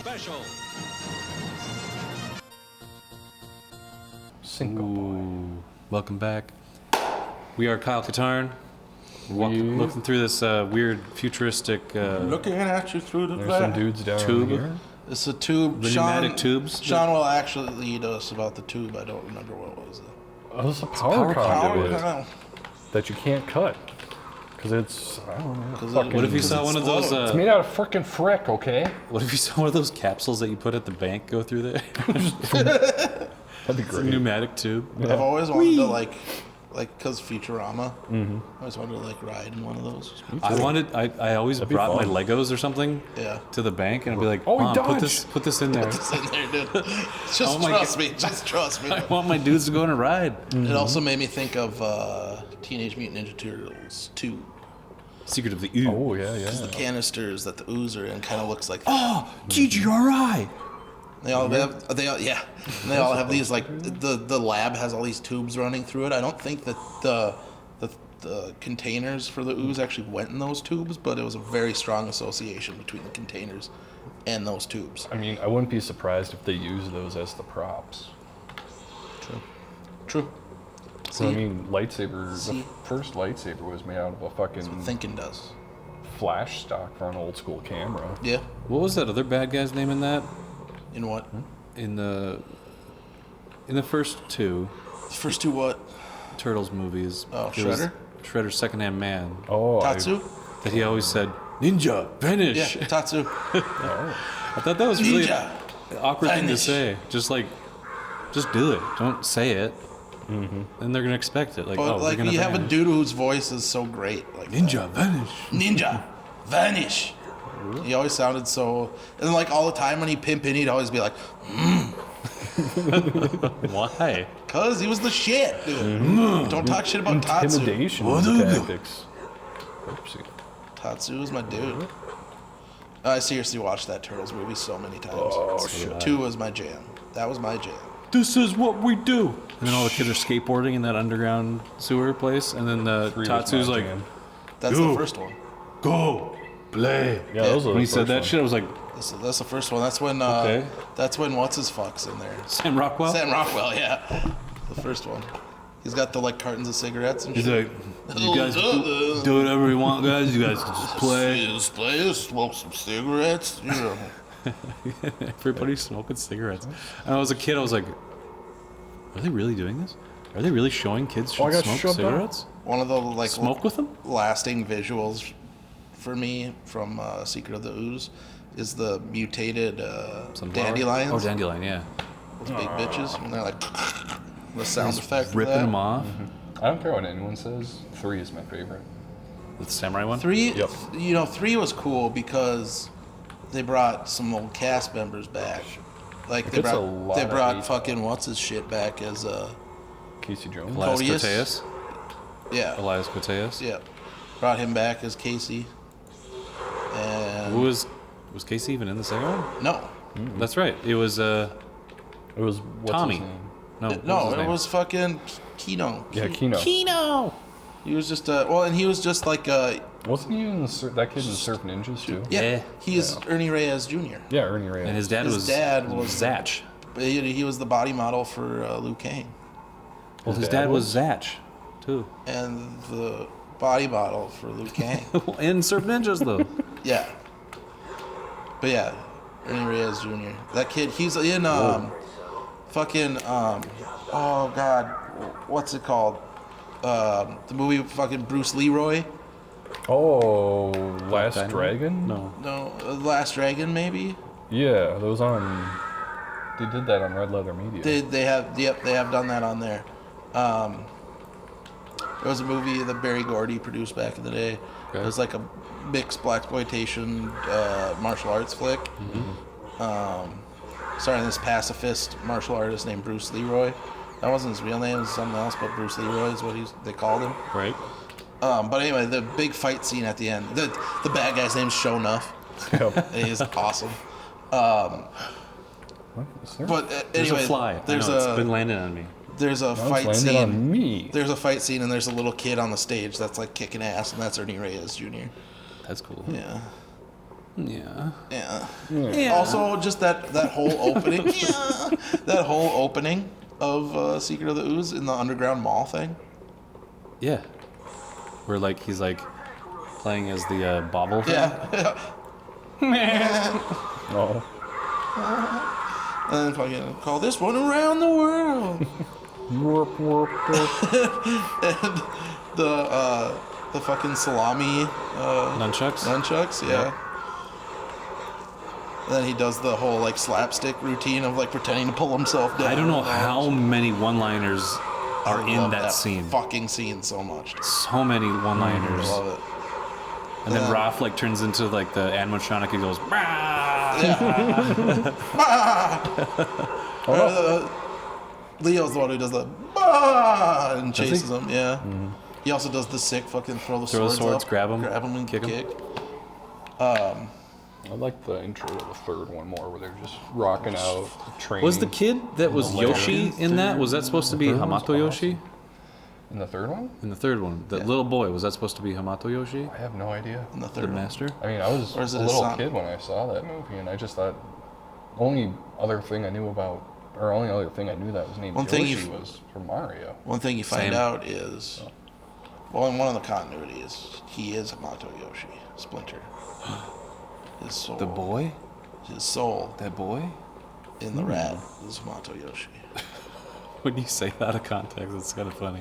special. Single boy. Welcome back. We are Kyle Katarn. We're looking through this weird futuristic Looking at you through the There's some dudes down tube. here. It's a tube. The pneumatic tubes. Sean will actually lead us about the tube. I don't remember what it was. Oh, it's a power conduit Power that you can't cut. Because it's, I don't know. What if you saw one of those? It's made out of frickin' frick, okay? What if you saw one of those capsules that you put at the bank go through there? That'd be It's a great. pneumatic tube. I've always wanted to like, cause Futurama. I always wanted to ride in one of those. I always That'd be brought my fun. Legos or something Yeah. to the bank and I'd be like, Oh, Mom, dodge. put this in there. It's in there, dude. Just Oh my trust me. Just trust me. I want my dudes to go on a ride. It also made me think of Teenage Mutant Ninja Turtles 2. Secret of the Ooze. Oh, yeah. The canisters that the Ooze are in kind of looks like that. Oh, TGRI. They all have these like the lab has all these tubes running through it. I don't think that the containers for the Ooze actually went in those tubes, but it was a very strong association between the containers and those tubes. I mean, I wouldn't be surprised if they use those as the props. True. So, I mean, See? the first lightsaber was made out of a fucking Thinking does. flash stock for an old school camera. Yeah. What was that other bad guy's name in that? In what? In the first two The first two what? Turtles movies. Oh, it was Shredder? Shredder's second-hand man. Oh, Tatsu? That he always said, "Ninja, vanish." Yeah, Tatsu. I thought that was really Ninja, an awkward thing to vanish. say. Just do it. Don't say it. And they're gonna expect it. Like, But oh, like we're gonna you have a vanish. dude whose voice is so great. Like Ninja, vanish. Ninja, vanish. He always sounded so, and like all the time when he'd pimp in, he'd always be like, Why? "Cause he was the shit, dude." Don't talk shit about Tatsu. intimidation tactics. Oopsie. Tatsu is my dude. I seriously watched that Turtles movie so many times. Oh, shit. 2 was my jam. That was my jam. This is what we do. And then all the kids are skateboarding in that underground sewer place, and then the 3 was Tatsu's my like, jam. That's Yo. the first one. "Go, play." Yeah, those are When the he said first that ones. shit, I was like, That's the first one. That's when. Okay. That's when what's his fuck's in there. Sam Rockwell. Sam Rockwell, yeah. The first one. He's got the like cartons of cigarettes and He's shit. like, "You guys do whatever you want, guys. You guys can just play." Just play, smoke some cigarettes. You know. Everybody's smoking cigarettes. And I was a kid. I was like, "Are they really doing this? Are they really showing kids Oh, I should got smoke shoved out. cigarettes? One of the like Smoke with them?" lasting visuals for me from Secret of the Ooze is the mutated dandelions. Oh, dandelion, yeah. Those big bitches. And they're like the sound effect. of Ripping that. them off. I don't care what anyone says. 3 is my favorite. The samurai one. 3, Yep. 3 was cool because they brought some old cast members back. Like they It's a lot of brought hate. fucking what's his shit back as Casey Jones. Elias Codius? Koteas. yeah. Elias Koteas. Yeah. Brought him back as Casey. And Who was Casey even in the second one? no. That's right. It was It was what's Tommy. His name? No, what No, his it name? was fucking Kino. Yeah, Kino. Kino. He was just and he was just like Wasn't he in that kid in Surf Ninjas too? yeah, Yeah. he's Ernie Reyes Jr. Yeah, Ernie Reyes. And his dad His was dad was- Zatch. He was the body model for Liu Kang, Well, his dad was Zatch, too. and the body model for Liu Kang. In Surf Ninjas, though. Yeah. But yeah, Ernie Reyes Jr. That kid, he's in fucking oh god, what's it called? The movie with fucking Bruce Leroy. Oh, Last Dynamite? Dragon? No. No, Last Dragon maybe. Yeah, that was on. They did that on Red Leather Media. They have done that on there. It was a movie that Barry Gordy produced back in the day. Okay. It was like a mixed blaxploitation martial arts flick. Starring this pacifist martial artist named Bruce Leroy. That wasn't his real name; it was something else. But Bruce Leroy is what they called him. Right. But anyway, the big fight scene at the end. The bad guy's name's Shonuff. Yep. And he's awesome. What? Is there? But There's anyway, a fly. There's I know, a it's been landing on me. there's a No, it's fight landed scene. on me. There's a fight scene and there's a little kid on the stage that's like kicking ass, and that's Ernie Reyes Jr. That's cool. Yeah. Yeah. Yeah. Also, just that whole opening. Yeah. That whole opening of Secret of the Ooze in the underground mall thing. Yeah. Where like he's like playing as the bobble thing. Yeah. Oh. And then fucking call this one around the world. Warp, warp, warp. And the fucking salami Nunchucks? yeah. And then he does the whole like slapstick routine of like pretending to pull himself down. I don't know how many one-liners are I in love that scene. Fucking scene so much. So many one-liners. Love it. And then Raph like turns into like the animatronic and goes, "Bah!" Leo's the one who does the bah! And Does he? chases him. Yeah. He also does the sick fucking throw the swords up, grab him, and kick kick. him. I like the intro to the third one more, where they're just rocking out, training. Was the kid that was Yoshi in that? Was that supposed to be Hamato Yoshi? In the third one? In the third one, the little boy, was that supposed to be Hamato Yoshi? I have no idea. In the The third one. master? I mean, I was Or is a it his little son? kid when I saw that movie, and I just thought only other thing I knew about, or only other thing I knew that was named One thing Yoshi you- was from Mario. One thing you find Same. out is, well, in one of the continuities, he is Hamato Yoshi, Splinter. His soul. The boy? His soul That boy? in the rat is Hamato Yoshi. When you say that out of context, it's kind of funny.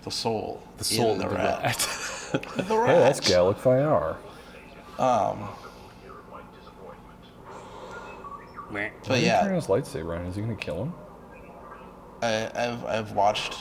The soul. The soul in the of the rat. rat. The rat. Hey, that's Gallic Fire. But Turn yeah, his lightsaber on. Is he gonna kill him? I've watched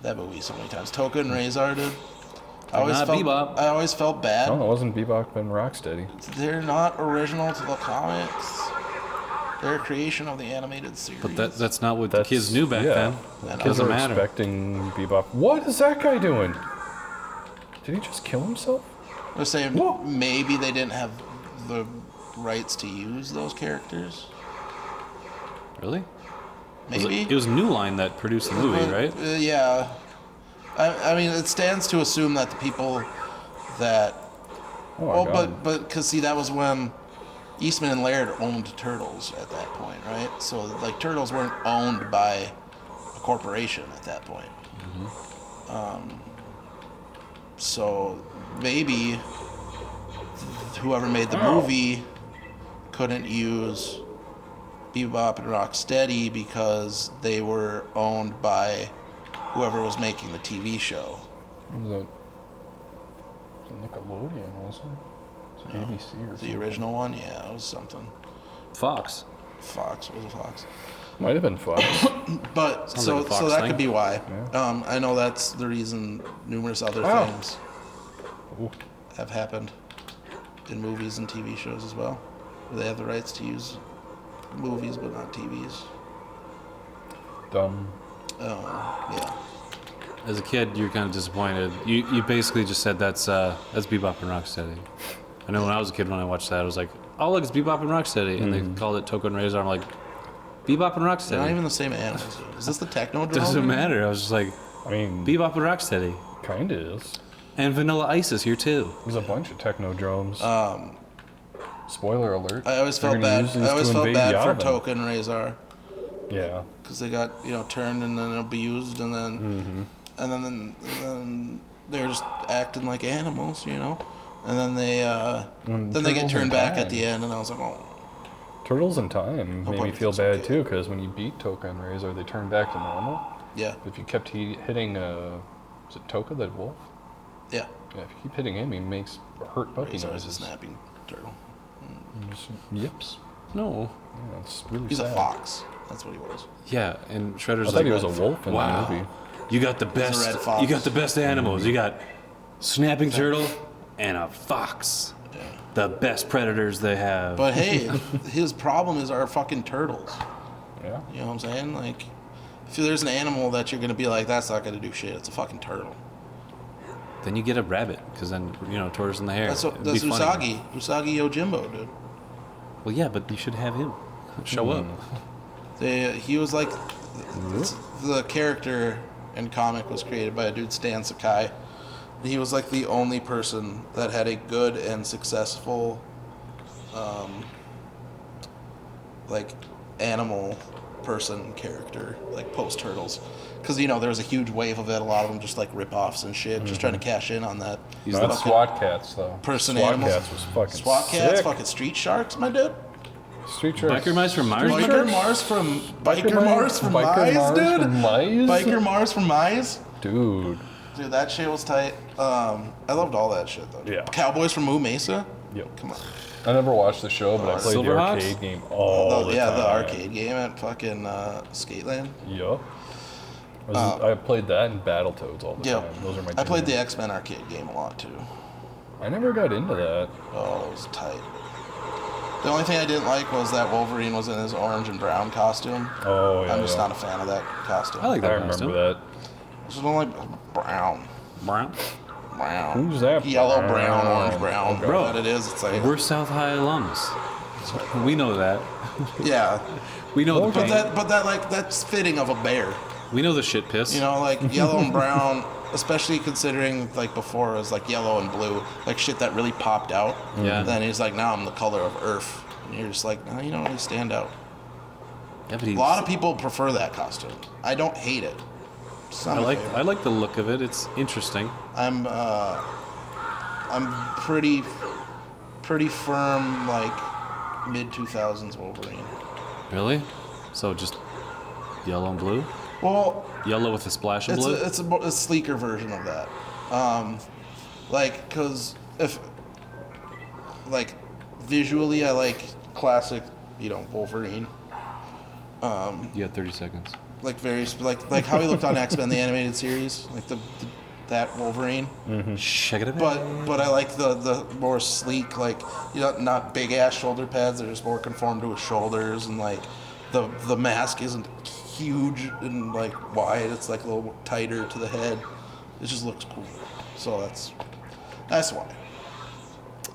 that movie so many times. Toka and Razor did. I not Bebop. I always felt bad. No, it wasn't Bebop and Rocksteady. They're not original to the comics. They're a creation of the animated series. But that's not what the kids knew back then. And It Kids doesn't are matter. expecting Bebop. What is that guy doing? Did he just kill himself? I was saying Whoa. maybe they didn't have the rights to use those characters. Really? Maybe. It was New Line that produced the movie, But, right? Yeah. I mean, it stands to assume that the people that. Oh my Well, god. but because see, that was when Eastman and Laird owned Turtles at that point, right? So like Turtles weren't owned by a corporation at that point. So maybe whoever made the movie couldn't use Bebop and Rocksteady because they were owned by whoever was making the TV show. Was it Nickelodeon, wasn't it? It's ABC or The something. original one, yeah, it was something. Fox. Fox was a Fox. Might have been Fox. But Sounds so like a Fox so that thing. could be why. Yeah. I know that's the reason numerous other Oh. things Ooh. have happened in movies and TV shows as well, where they have the rights to use movies but not TVs. Dumb. Yeah. As a kid, you were kind of disappointed. You basically just said that's Bebop and Rocksteady. I know when I was a kid, when I watched that, I was like, oh look, it's Bebop and Rocksteady, and they called it Toka and Razor. I'm like, Bebop and They're Rocksteady. not even the same animals. Is this the Technodrome? Doesn't matter. I was just like, I mean, Bebop and Rocksteady, kinda is. and Vanilla Ice is here too. There's a bunch of Technodromes. Spoiler alert. I always They're felt gonna bad. use these I always to felt invade bad for Yavin. Toka and Razor Yeah. because they got turned and then abused and then and then they're just acting like animals, and then they then they get Turtles turned in back at Time. the end, and I was like, oh, Turtles in Time made me but feel it's bad okay. too, because when you beat Toka and Razor, they turn back to normal. yeah, If you kept hitting, was it Toka, that wolf? yeah. Yeah, if you keep hitting him, he makes hurt puppy Razor is a noises. snapping turtle. Yips. No. Yeah, it's really He's sad. a fox. That's what he was. Yeah, and Shredder's I thought like, he was a wolf in wow, the movie. you got the a best. red fox. You got the best animals. You got snapping turtle and a fox. The best predators they have. But hey, his problem is our fucking turtles. Yeah. You know what I'm saying? Like, if there's an animal that you're gonna be like, that's not gonna do shit. It's a fucking turtle. Then you get a rabbit, because then tortoise in the hair. That's It'd that's be funny. Usagi Yojimbo, dude. Well, yeah, but you should have him show up. He was like the character in comic was created by a dude Stan Sakai, He was like the only person that had a good and successful, like, animal person character, like post Turtles, because there was a huge wave of it. A lot of them just like rip-offs and shit, just trying to cash in on that. Not SWAT Cats though. Person SWAT animals. Cats was fucking SWAT Cats, sick. fucking Street Sharks, my dude. Street Sharks. Biker Mice from Mars? Biker Mars from Mize, dude. Mize? Biker Mars from Mize. Dude. Dude, that shit was tight. I loved all that shit though. Yeah. Cowboys from Moo Mesa. Yep. Come on. I never watched the show, but I played the Silverhawks? arcade game all the time. The arcade game at fucking Skateland. Yup. I played that and Battletoads all the Yeah, time. Those are my I played the jams. X-Men arcade game a lot too. I never got into that. Oh, it was tight. The only thing I didn't like was that Wolverine was in his orange and brown costume. Oh, yeah. I'm just not a fan of that costume. I like I that remember costume. that. I just don't like brown. Brown. Who's that? Yellow, brown, orange, brown. Okay. Bro. What it is, it's like... We're South High alums. We know that. Yeah. We know the But pain. that's fitting of a bear. We know the shit piss. Like yellow and brown, especially considering like before it was like yellow and blue, like shit that really popped out. Yeah. Then he's like, now I'm the color of earth. And you're just like, no, you don't really stand out. Yeah, but A lot of people prefer that costume. I don't hate it. It's not my favorite. I like the look of it. It's interesting. I'm pretty firm like mid 2000s Wolverine. Really? So just yellow and blue? Well, Yellow with a splash of blue? it's a sleeker version of that. Cause if like visually I like classic, Wolverine. You got 30 seconds. Like like how he looked on X-Men the animated series, like that Wolverine. Check it out. But I like the more sleek, like not big ass shoulder pads. They're just more conformed to his shoulders, and like the mask isn't huge and like wide. It's like a little tighter to the head. It just looks cool. So that's why.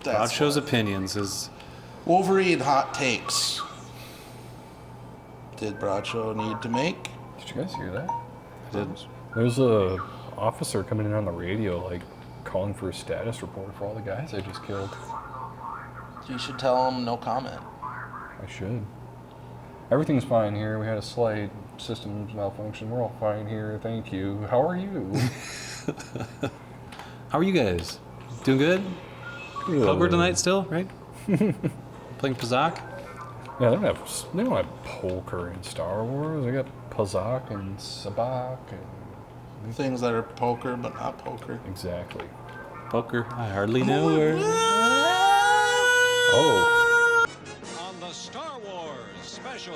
Groucho's opinions is Wolverine hot takes. Did Bradshaw need to make? Did you guys hear that? did. There's a officer coming in on the radio, like, calling for a status report for all the guys I just killed. You should tell him no comment. I should. Everything's fine here. We had a slight systems malfunction. We're all fine here. Thank you. How are you? How are you guys? Doing good? Poker tonight still, right? Playing Pazak? Yeah, they don't have poker in Star Wars. They got Pazak and Sabak and Things that are poker but not poker. exactly. Poker? I hardly know her. Oh, On the Star Wars special.